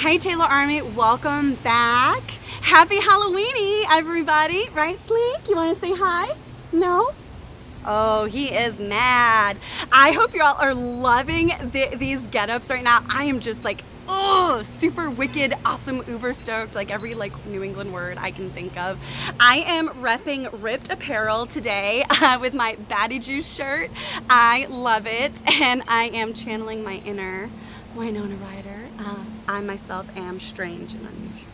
Hey Taylor Army, welcome back. Happy Halloweeny, everybody. Right, Slink? You want to say hi? No? Oh, he is mad. I hope you all are loving these get-ups right now. I am just like, oh, super wicked, awesome, uber stoked, like every New England word I can think of. I am repping Ripped Apparel today with my Batty Juice shirt. I love it, and I am channeling my inner Winona Ryder. I myself am strange and unusual.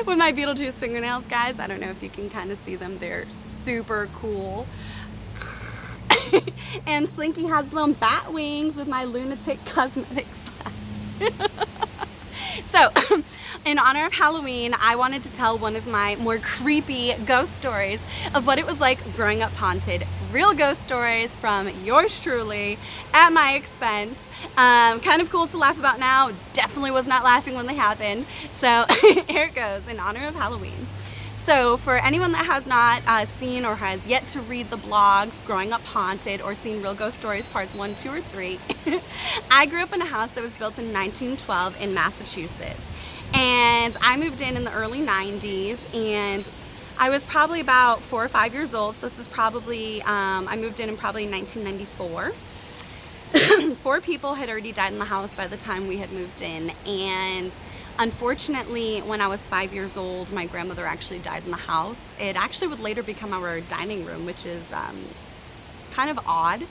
With my Beetlejuice fingernails, guys. I don't know if you can kind of see them. They're super cool. And Slinky has some bat wings with my Lunatic Cosmetics slabs. So, in honor of Halloween, I wanted to tell one of my more creepy ghost stories of what it was like growing up haunted. Real ghost stories from yours truly at my expense. Kind of cool to laugh about now. Definitely was not laughing when they happened. So here it goes in honor of Halloween. So for anyone that has not seen or has yet to read the blogs Growing Up Haunted or seen Real Ghost Stories parts 1, 2, or 3, I grew up in a house that was built in 1912 in Massachusetts. And I moved in the early 90s, and I was probably about 4 or 5 years old. So this is probably, I moved in probably 1994. 4 people had already died in the house by the time we had moved in, and unfortunately, when I was 5 years old, my grandmother actually died in the house. It actually would later become our dining room, which is kind of odd,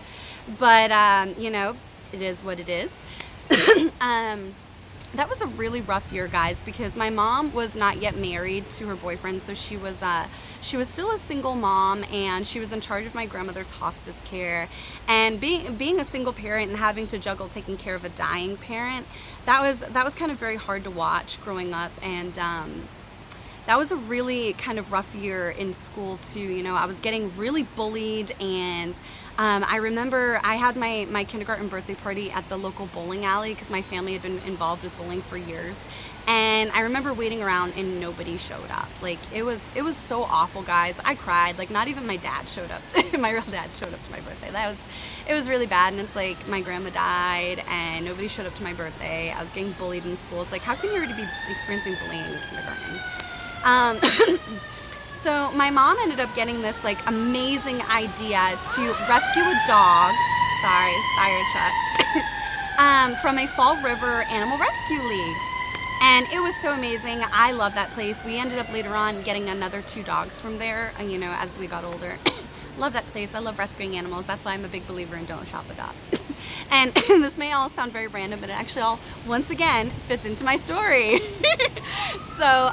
but you know, it is what it is. That was a really rough year, guys, because my mom was not yet married to her boyfriend, so she was still a single mom, and she was in charge of my grandmother's hospice care. And being a single parent and having to juggle taking care of a dying parent, that was kind of very hard to watch growing up. And that was a really kind of rough year in school too. You know, I was getting really bullied, and I remember I had my kindergarten birthday party at the local bowling alley because my family had been involved with bowling for years. And I remember waiting around and nobody showed up. Like, it was so awful, guys. I cried. Like, not even my dad showed up. My real dad showed up to my birthday. It was really bad. And it's like my grandma died and nobody showed up to my birthday. I was getting bullied in school. It's like, how can you already be experiencing bullying in kindergarten? So my mom ended up getting this like amazing idea to rescue a dog. Sorry, fire trucks. From a Fall River Animal Rescue League. And it was so amazing. I love that place. We ended up later on getting another 2 dogs from there, you know, as we got older. Love that place. I love rescuing animals. That's why I'm a big believer in don't shop a dog. And this may all sound very random, but it actually all, once again, fits into my story. So,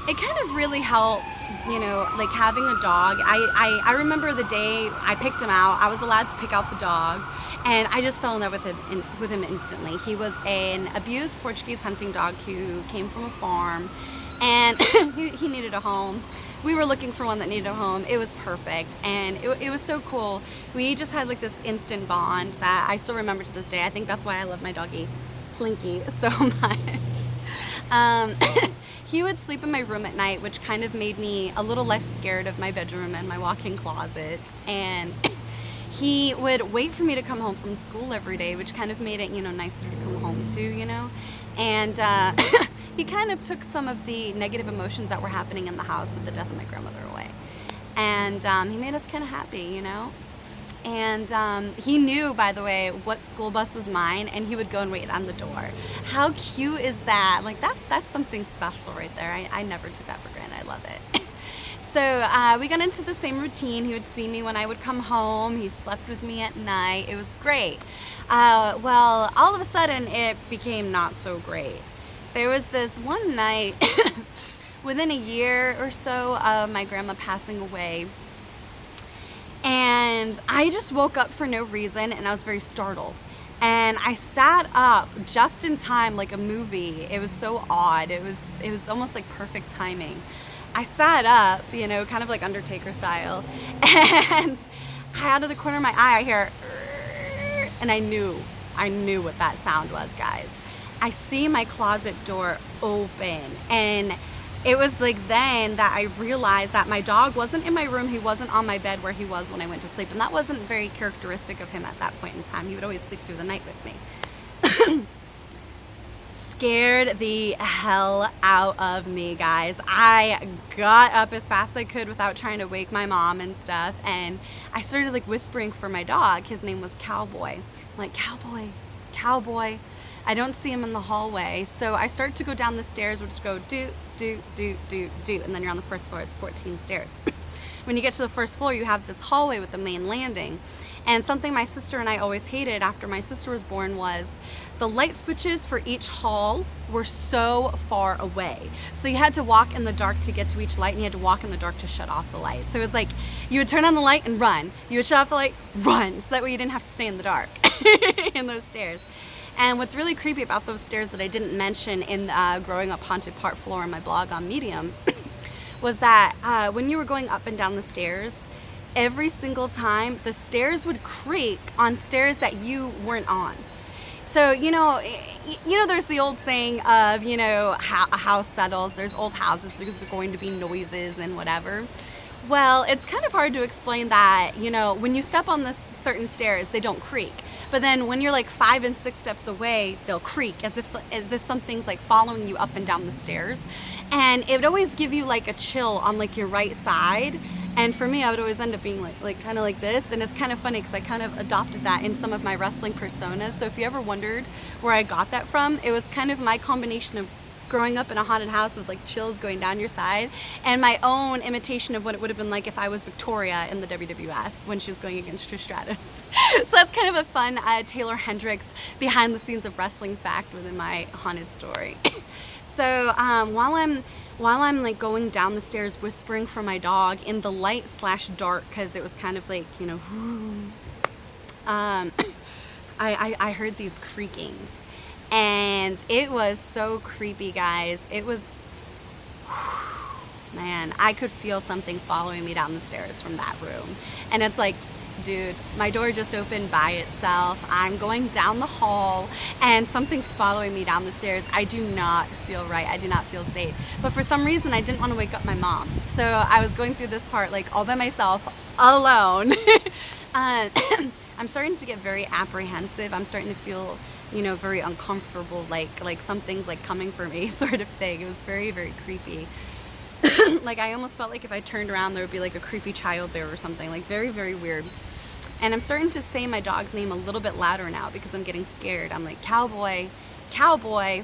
it kind of really helped, you know, like having a dog. I remember the day I picked him out. I was allowed to pick out the dog. And I just fell in love with him instantly. He was an abused Portuguese hunting dog who came from a farm, and he needed a home. We were looking for one that needed a home. It was perfect, and it was so cool. We just had like this instant bond that I still remember to this day. I think that's why I love my doggy, Slinky, so much. He would sleep in my room at night, which kind of made me a little less scared of my bedroom and my walk-in closet. And he would wait for me to come home from school every day, which kind of made it, you know, nicer to come home to, you know. And he kind of took some of the negative emotions that were happening in the house with the death of my grandmother away. And he made us kind of happy, you know. And he knew, by the way, what school bus was mine, and he would go and wait on the door. How cute is that? Like, that's something special right there. I never took that for granted. I love it. So we got into the same routine. He would see me when I would come home. He slept with me at night. It was great. Well, all of a sudden, it became not so great. There was this one night, within a year or so of my grandma passing away, and I just woke up for no reason, and I was very startled. And I sat up just in time, like a movie. It was so odd. It was almost like perfect timing. I sat up, you know, kind of like Undertaker style, and out of the corner of my eye, I hear, and I knew what that sound was, guys. I see my closet door open, and it was like then that I realized that my dog wasn't in my room. He wasn't on my bed where he was when I went to sleep, and that wasn't very characteristic of him at that point in time. He would always sleep through the night with me. scared the hell out of me, guys. I got up as fast as I could without trying to wake my mom and stuff, and I started like whispering for my dog. His name was Cowboy. I'm like, Cowboy, Cowboy. I don't see him in the hallway, so I start to go down the stairs, which go do, do, do, do, do, and then you're on the first floor. It's 14 stairs. When you get to the first floor, you have this hallway with the main landing. And something my sister and I always hated after my sister was born was the light switches for each hall were so far away. So you had to walk in the dark to get to each light, and you had to walk in the dark to shut off the light. So it was like you would turn on the light and run. You would shut off the light, run. So that way you didn't have to stay in the dark in those stairs. And what's really creepy about those stairs that I didn't mention in Growing Up Haunted Part 4 on my blog on Medium was that when you were going up and down the stairs, every single time the stairs would creak on stairs that you weren't on. So, you know, there's the old saying of, you know, a house settles, there's old houses, there's going to be noises and whatever. Well, it's kind of hard to explain that, you know, when you step on this certain stairs, they don't creak. But then when you're like 5 and 6 steps away, they'll creak as if something's like following you up and down the stairs. And it would always give you like a chill on like your right side. And for me, I would always end up being like kind of like this. And it's kind of funny because I kind of adopted that in some of my wrestling personas. So if you ever wondered where I got that from, it was kind of my combination of growing up in a haunted house with like chills going down your side and my own imitation of what it would have been like if I was Victoria in the WWF when she was going against Trish Stratus. So that's kind of a fun Taeler Hendrix behind the scenes of wrestling fact within my haunted story. So while I'm like going down the stairs whispering for my dog in the light / dark, because it was kind of like, you know, I heard these creakings. And it was so creepy, guys. It was, man, I could feel something following me down the stairs from that room. And it's like, dude, my door just opened by itself. I'm going down the hall and something's following me down the stairs. I do not feel right. I do not feel safe. But for some reason, I didn't want to wake up my mom. So I was going through this part like all by myself, alone. I'm starting to get very apprehensive. I'm starting to feel, you know, very uncomfortable, like something's like coming for me sort of thing. It was very, very creepy. Like I almost felt like if I turned around there would be like a creepy child there or something, like very, very weird. And I'm starting to say my dog's name a little bit louder now because I'm getting scared. I'm like, Cowboy, Cowboy.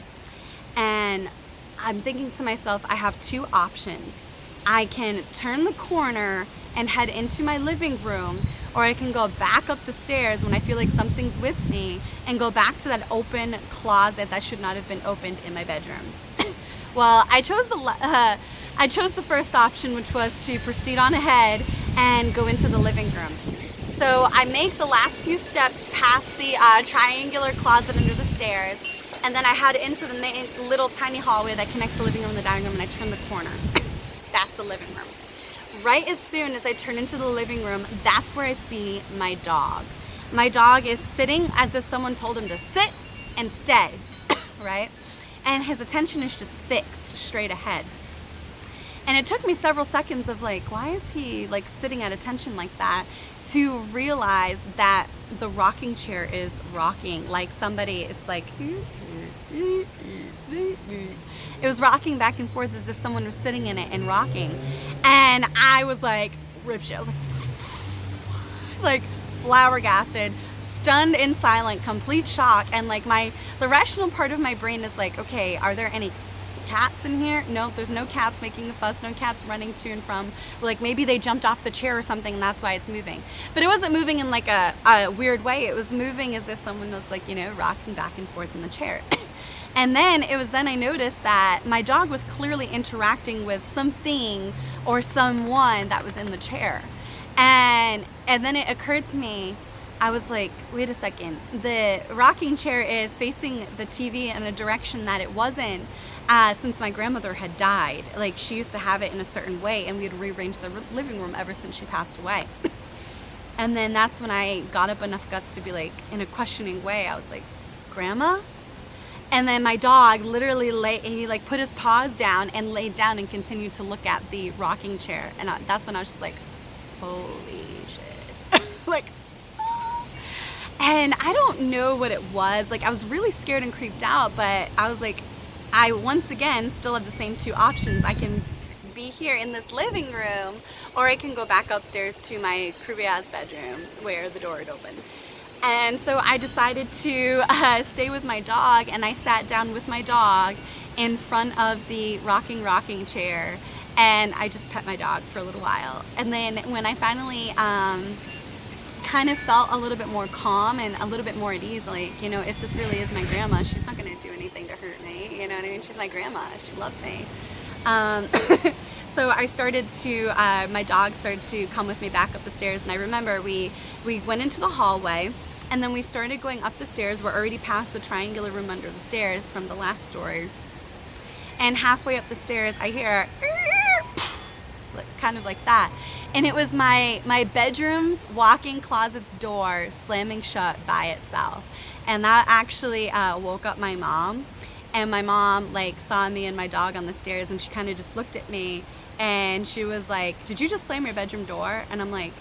And I'm thinking to myself, I have 2 options. I can turn the corner and head into my living room, or I can go back up the stairs when I feel like something's with me and go back to that open closet that should not have been opened in my bedroom. Well, I chose the first option, which was to proceed on ahead and go into the living room. So I make the last few steps past the triangular closet under the stairs, and then I head into the main little tiny hallway that connects the living room and the dining room, and I turn the corner. That's the living room. Right as soon as I turn into the living room, that's where I see my dog. My dog is sitting as if someone told him to sit and stay, right? And his attention is just fixed straight ahead. And it took me several seconds of like, why is he like sitting at attention like that, to realize that the rocking chair is rocking like somebody, it's like, it was rocking back and forth as if someone was sitting in it and rocking. And I was like, ripshit. I was like flabbergasted, stunned and silent, complete shock. And like the rational part of my brain is like, okay, are there any cats in here? No, there's no cats making a fuss, no cats running to and from. Like maybe they jumped off the chair or something and that's why it's moving. But it wasn't moving in like a weird way. It was moving as if someone was like, you know, rocking back and forth in the chair. And then I noticed that my dog was clearly interacting with something or someone that was in the chair. And then it occurred to me, I was like, wait a second, the rocking chair is facing the TV in a direction that it wasn't since my grandmother had died. Like she used to have it in a certain way, and we had rearranged the living room ever since she passed away. And then that's when I got up enough guts to be like, in a questioning way, I was like, Grandma? And then my dog literally he like put his paws down and laid down and continued to look at the rocking chair. And that's when I was just like, holy shit. Like, And I don't know what it was. Like, I was really scared and creeped out, but I was like, I once again still have the same two options. I can be here in this living room, or I can go back upstairs to my Kruvia's bedroom where the door had opened. And so I decided to stay with my dog, and I sat down with my dog in front of the rocking chair, and I just pet my dog for a little while. And then when I finally kind of felt a little bit more calm and a little bit more at ease, like, you know, if this really is my grandma, she's not going to do anything to hurt me, you know what I mean? She's my grandma, she loved me. So I started to, my dog started to come with me back up the stairs, and I remember we went into the hallway, and then we started going up the stairs. We're already past the triangular room under the stairs from the last story, and halfway up the stairs I hear kind of like that, and it was my bedroom's walk-in closet's door slamming shut by itself, and that actually woke up my mom. And my mom like saw me and my dog on the stairs, and she kind of just looked at me, and she was like, "Did you just slam your bedroom door?" And I'm like,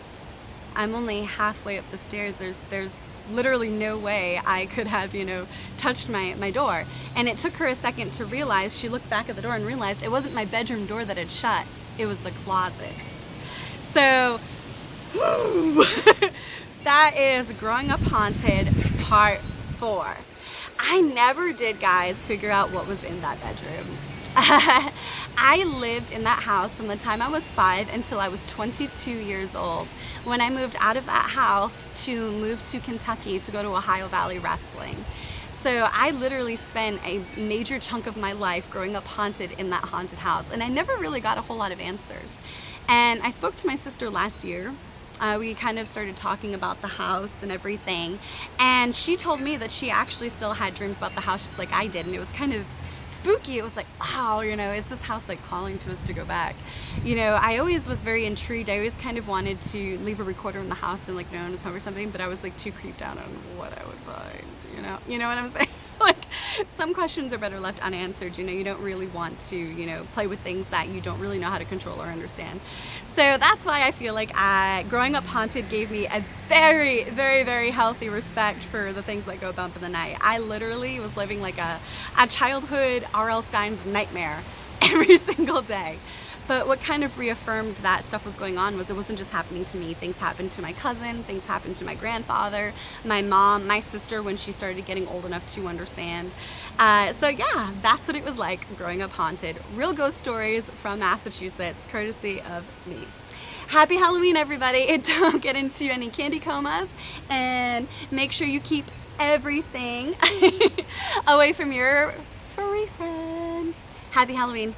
"I'm only halfway up the stairs. There's literally no way I could have, you know, touched my door." And it took her a second to realize. She looked back at the door and realized it wasn't my bedroom door that had shut. It was the closets. So that is Growing Up Haunted Part 4. I never did, guys, figure out what was in that bedroom. I lived in that house from the time I was 5 until I was 22 years old, when I moved out of that house to move to Kentucky to go to Ohio Valley Wrestling. So I literally spent a major chunk of my life growing up haunted in that haunted house, and I never really got a whole lot of answers. And I spoke to my sister last year. We kind of started talking about the house and everything, and she told me that she actually still had dreams about the house just like I did, and it was kind of spooky. It was like, wow, you know, is this house like calling to us to go back? You know, I always was very intrigued. I always kind of wanted to leave a recorder in the house and like no one was home or something, but I was like too creeped out on what I would find, you know what I'm saying? Like, some questions are better left unanswered. You know, you don't really want to, you know, play with things that you don't really know how to control or understand. So that's why I feel like Growing Up Haunted gave me a very, very, very healthy respect for the things that go bump in the night. I literally was living like a childhood R.L. Stine's nightmare every single day. But what kind of reaffirmed that stuff was going on was it wasn't just happening to me. Things happened to my cousin, things happened to my grandfather, my mom, my sister when she started getting old enough to understand. So yeah, that's what it was like growing up haunted. Real ghost stories from Massachusetts, courtesy of me. Happy Halloween, everybody. Don't get into any candy comas, and make sure you keep everything away from your furry friends. Happy Halloween.